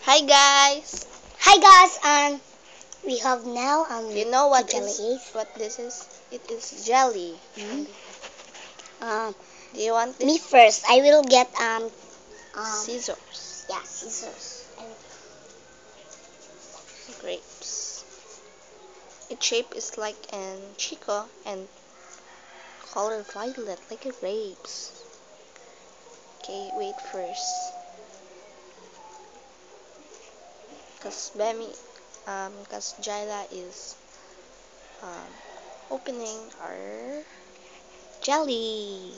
Hi guys. Hi guys, and we have now You know what jelly is. what this is? It is jelly. Um, Do you want this? me first. I will get Scissors. yeah, scissors. Grapes. Its shape is like an chico and color violet like a grapes. Okay, wait first. Cause Jayla is opening our jelly.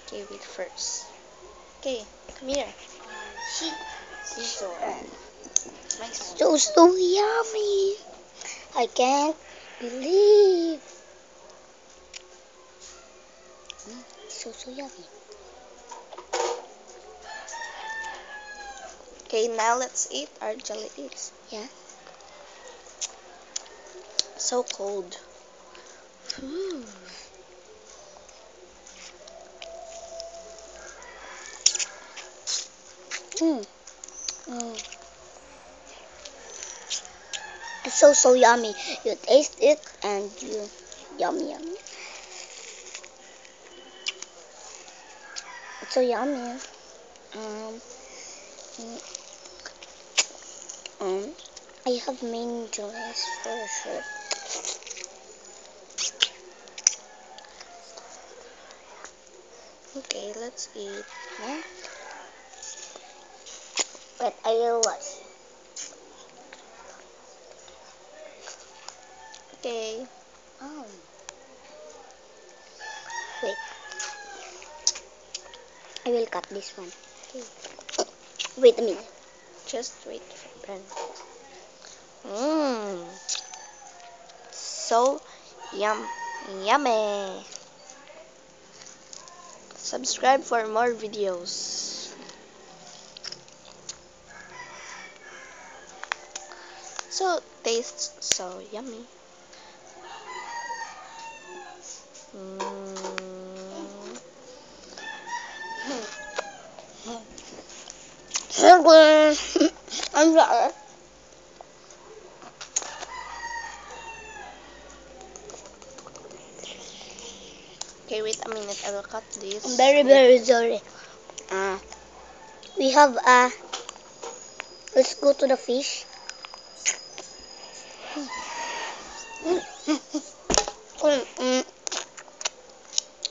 Okay, wait first. Okay, come here. Scissors. My So yummy. I can't believe. So yummy. Okay, now let's eat our jellies. Yeah. So cold. Mm. Mm. It's so yummy. You taste it and you yummy. It's so yummy. Um, mm, um, I have many jellies for sure. Okay, let's eat. Yeah. But I will watch. Okay. Oh. Wait. I will cut this one. Wait a minute. Just wait for Ben. Mmm. So yummy. Subscribe for more videos. So tastes so yummy. Mm. I'm sorry. Okay, wait a minute. I will cut this. I'm very sorry. We have let's go to the fish.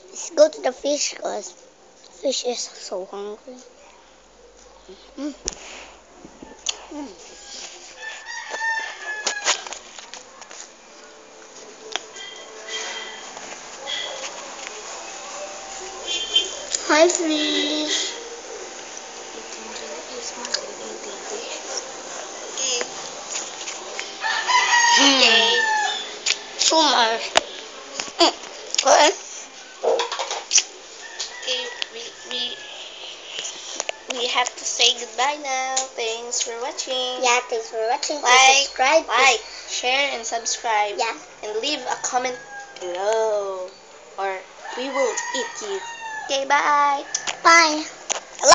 Let's go to the fish because fish is so hungry. Mm. Mm. Hi fish. Eating jelly is more than eating fish. Okay. Okay. So much. Okay. Okay. We have to say goodbye now. Thanks for watching. Yeah, thanks for watching. Please subscribe. Like, share, and subscribe. Yeah. And leave a comment below, or we will eat you. Okay, bye. Bye.